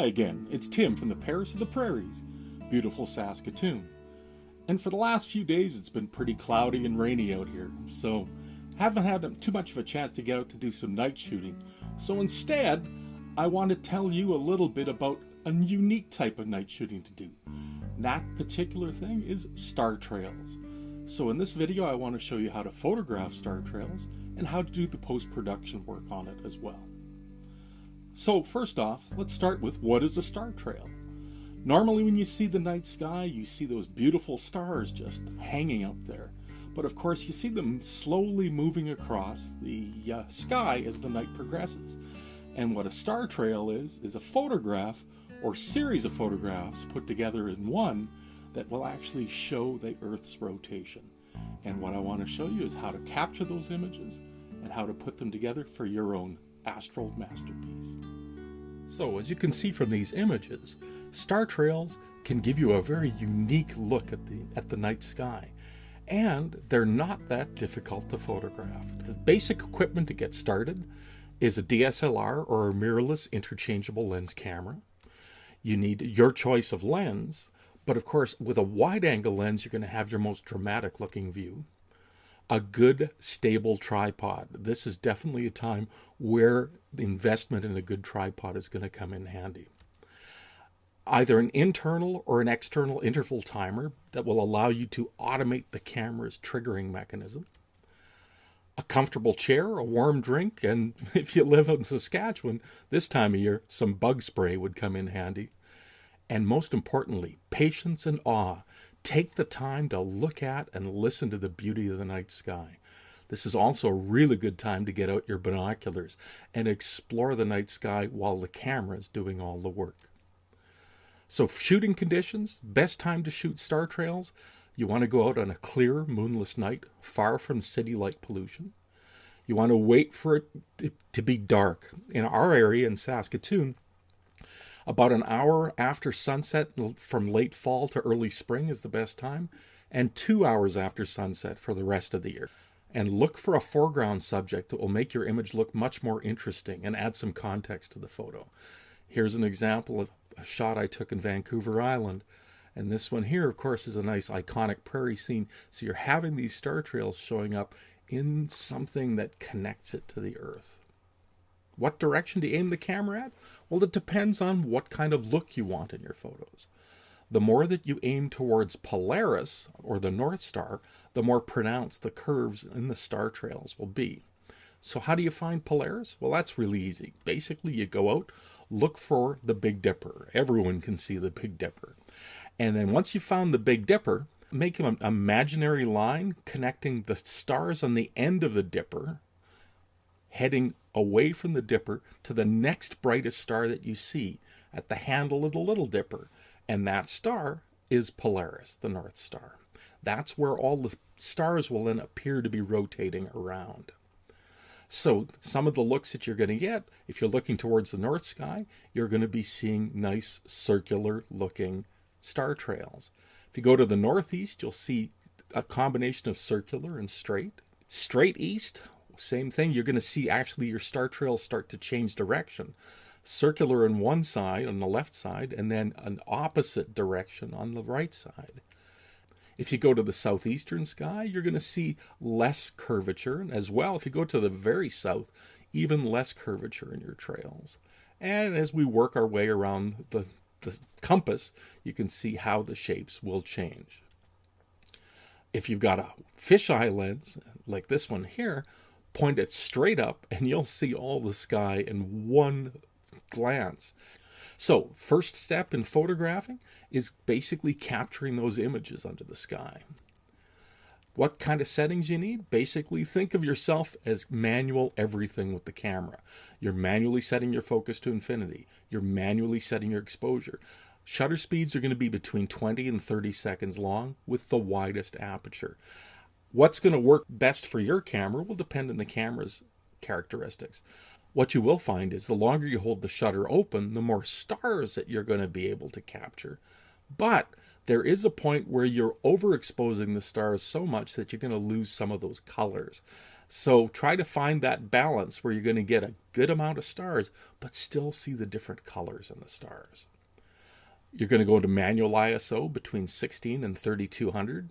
Hi again, it's Tim from the Paris of the Prairies, beautiful Saskatoon. And for the last few days it's been pretty cloudy and rainy out here, so haven't had too much of a chance to get out to do some night shooting. So instead, I want to tell you a little bit about a unique type of night shooting to do. That particular thing is star trails. So in this video I want to show you how to photograph star trails and how to do the post-production work on it as well. So first off, let's start with what is a star trail. Normally when you see the night sky, you see those beautiful stars just hanging up there. But of course you see them slowly moving across the sky as the night progresses. And what a star trail is a photograph or series of photographs put together in one that will actually show the Earth's rotation. And what I want to show you is how to capture those images and how to put them together for your own astral masterpiece. So as you can see from these images, star trails can give you a very unique look at the night sky. And they're not that difficult to photograph. The basic equipment to get started is a DSLR or a mirrorless interchangeable lens camera. You need your choice of lens, but of course with a wide-angle lens you're going to have your most dramatic looking view. A good stable tripod. This is definitely a time where the investment in a good tripod is going to come in handy. Either an internal or an external interval timer that will allow you to automate the camera's triggering mechanism. A comfortable chair, a warm drink, and if you live in Saskatchewan this time of year, some bug spray would come in handy. And most importantly, patience and awe. Take the time to look at and listen to the beauty of the night sky. This is also a really good time to get out your binoculars and explore the night sky while the camera is doing all the work. So shooting conditions, best time to shoot star trails, you want to go out on a clear, moonless night, far from city light pollution. You want to wait for it to be dark. In our area in Saskatoon, about an hour after sunset from late fall to early spring is the best time, and 2 hours after sunset for the rest of the year. And look for a foreground subject that will make your image look much more interesting and add some context to the photo. Here's an example of a shot I took in Vancouver Island. And this one here, of course, is a nice iconic prairie scene. So you're having these star trails showing up in something that connects it to the Earth. What direction to aim the camera at? Well, it depends on what kind of look you want in your photos. The more that you aim towards Polaris, or the North Star, the more pronounced the curves in the star trails will be. So how do you find Polaris? Well, that's really easy. Basically, you go out, look for the Big Dipper. Everyone can see the Big Dipper. And then once you've found the Big Dipper, make an imaginary line connecting the stars on the end of the Dipper, heading away from the Dipper to the next brightest star that you see at the handle of the Little Dipper. And that star is Polaris, the North Star. That's where all the stars will then appear to be rotating around. So some of the looks that you're going to get, if you're looking towards the north sky, you're going to be seeing nice circular looking star trails. If you go to the northeast, you'll see a combination of circular and straight. Straight east, same thing. You're going to see actually your star trails start to change direction. Circular on one side, on the left side, and then an opposite direction on the right side. If you go to the southeastern sky, you're going to see less curvature. And as well, if you go to the very south, even less curvature in your trails. And as we work our way around the compass, you can see how the shapes will change. If you've got a fisheye lens, like this one here, point it straight up and you'll see all the sky in one glance. So, first step in photographing is basically capturing those images under the sky. What kind of settings you need? Basically, think of yourself as manual everything with the camera. You're manually setting your focus to infinity. You're manually setting your exposure. Shutter speeds are going to be between 20 and 30 seconds long with the widest aperture. What's going to work best for your camera will depend on the camera's characteristics. What you will find is the longer you hold the shutter open, the more stars that you're going to be able to capture. But there is a point where you're overexposing the stars so much that you're going to lose some of those colors. So try to find that balance where you're going to get a good amount of stars, but still see the different colors in the stars. You're going to go to manual ISO between 16 and 3200.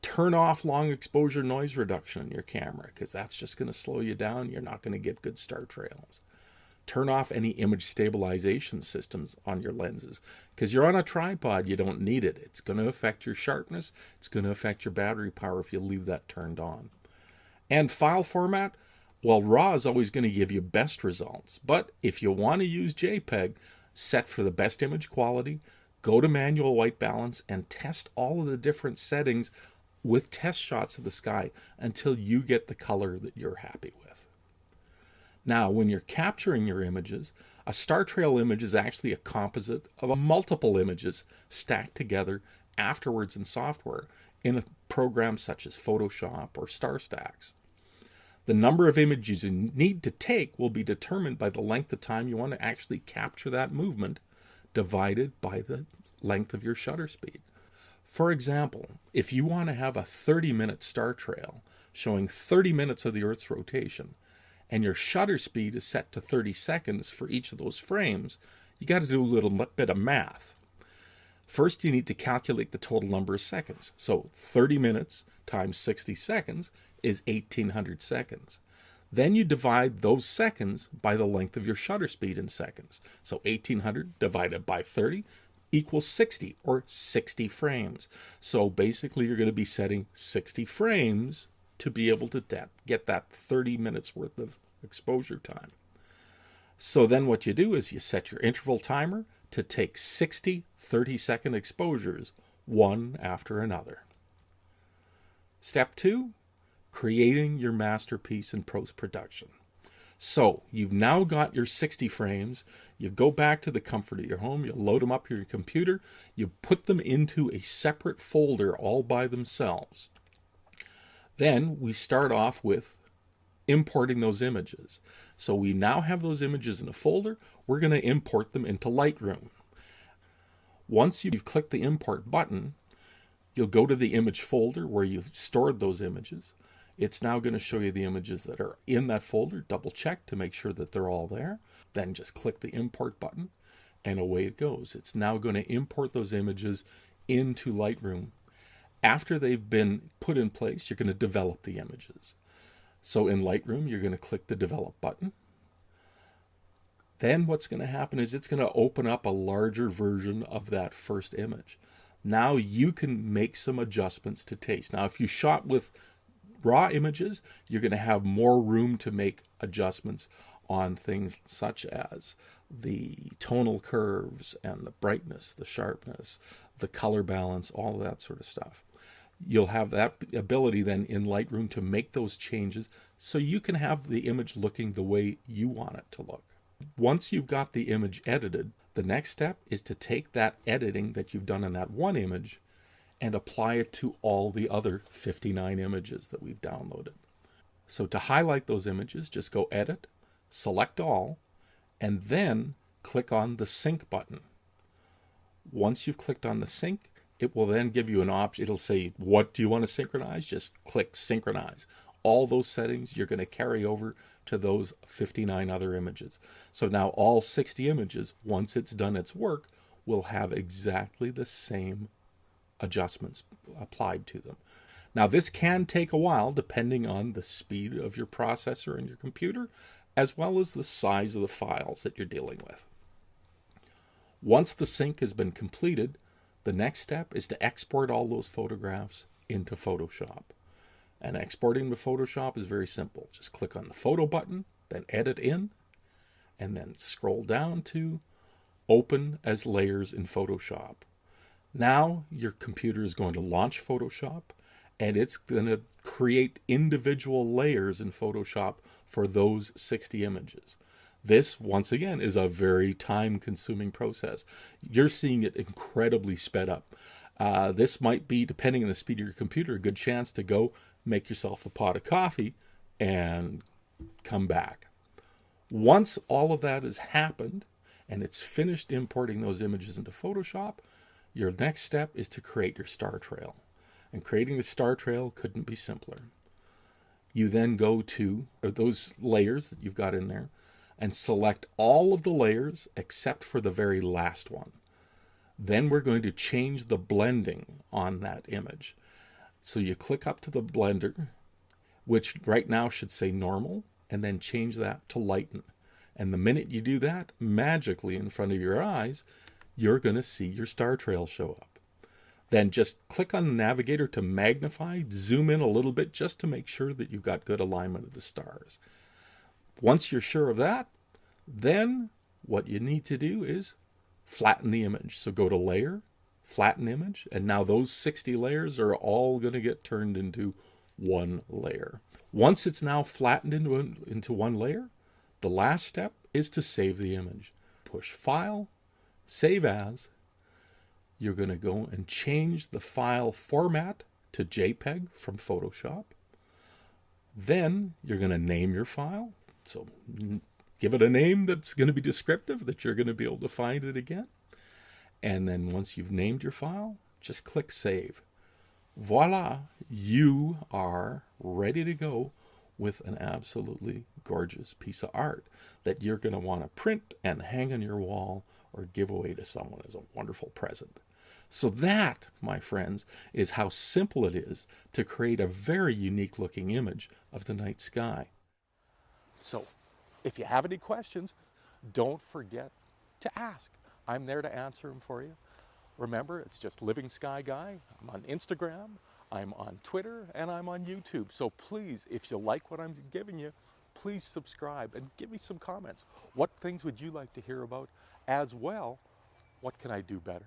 Turn off long exposure noise reduction in your camera, because that's just going to slow you down. You're not going to get good star trails. Turn off any image stabilization systems on your lenses, because you're on a tripod. You don't need it. It's going to affect your sharpness. It's going to affect your battery power if you leave that turned on. And file format, well, RAW is always going to give you best results. But if you want to use JPEG, set for the best image quality, go to manual white balance, and test all of the different settings with test shots of the sky until you get the color that you're happy with. Now, when you're capturing your images, a star trail image is actually a composite of multiple images stacked together afterwards in software in a program such as Photoshop or StarStax. The number of images you need to take will be determined by the length of time you want to actually capture that movement, divided by the length of your shutter speed. For example, if you want to have a 30-minute star trail showing 30 minutes of the Earth's rotation, and your shutter speed is set to 30 seconds for each of those frames, you got to do a little bit of math. First, you need to calculate the total number of seconds. So 30 minutes times 60 seconds is 1800 seconds. Then you divide those seconds by the length of your shutter speed in seconds. So 1800 divided by 30 equals 60, or 60 frames. So basically you're going to be setting 60 frames to be able to get that 30 minutes worth of exposure time. So then what you do is you set your interval timer to take 60 30-second exposures, one after another. Step 2, creating your masterpiece in post-production. So you've now got your 60 frames. You go back to the comfort of your home. You load them up on your computer. You put them into a separate folder all by themselves. Then we start off with importing those images. So we now have those images in a folder. We're going to import them into Lightroom. Once you've clicked the import button, you'll go to the image folder where you've stored those images. It's now going to show you the images that are in that folder. Double check to make sure that they're all there. Then just click the import button and away it goes. It's now going to import those images into Lightroom. After they've been put in place, you're going to develop the images. So in Lightroom, you're going to click the develop button. Then what's going to happen is it's going to open up a larger version of that first image. Now you can make some adjustments to taste. Now if you shot with raw images, you're going to have more room to make adjustments on things such as the tonal curves and the brightness, the sharpness, the color balance, all of that sort of stuff. You'll have that ability then in Lightroom to make those changes so you can have the image looking the way you want it to look. Once you've got the image edited, the next step is to take that editing that you've done in that one image and apply it to all the other 59 images that we've downloaded. So to highlight those images, just go Edit, select all, and then click on the Sync button. Once you've clicked on the Sync, it will then give you an option. It'll say, what do you want to synchronize? Just click Synchronize. All those settings you're going to carry over to those 59 other images. So now all 60 images, once it's done its work, will have exactly the same adjustments applied to them. Now this can take a while depending on the speed of your processor and your computer, as well as the size of the files that you're dealing with. Once the sync has been completed, the next step is to export all those photographs into Photoshop. And exporting to Photoshop is very simple. Just click on the photo button, then edit in, and then scroll down to open as layers in Photoshop. Now your computer is going to launch Photoshop, and it's going to create individual layers in Photoshop for those 60 images. This, once again, is a very time-consuming process. You're seeing it incredibly sped up. This might be, depending on the speed of your computer, a good chance to go make yourself a pot of coffee and come back. Once all of that has happened and it's finished importing those images into Photoshop, your next step is to create your star trail. And creating the star trail couldn't be simpler. You then go to those layers that you've got in there and select all of the layers except for the very last one. Then we're going to change the blending on that image. So you click up to the blender, which right now should say normal, and then change that to lighten. And the minute you do that, magically in front of your eyes, you're going to see your star trail show up. Then just click on the navigator to magnify, zoom in a little bit just to make sure that you've got good alignment of the stars. Once you're sure of that, then what you need to do is flatten the image. So go to Layer, Flatten Image, and now those 60 layers are all going to get turned into one layer. Once it's now flattened into one layer, the last step is to save the image. Push File, Save As. You're going to go and change the file format to JPEG from Photoshop. Then you're going to name your file. So give it a name that's going to be descriptive, that you're going to be able to find it again. And then once you've named your file, just click Save. Voila, you are ready to go with an absolutely gorgeous piece of art that you're going to want to print and hang on your wall or give away to someone as a wonderful present. So that, my friends, is how simple it is to create a very unique looking image of the night sky. So if you have any questions, don't forget to ask. I'm there to answer them for you. Remember, it's just Living Sky Guy. I'm on Instagram, I'm on Twitter, and I'm on YouTube. So please, if you like what I'm giving you, please subscribe and give me some comments. What things would you like to hear about? As well, what can I do better?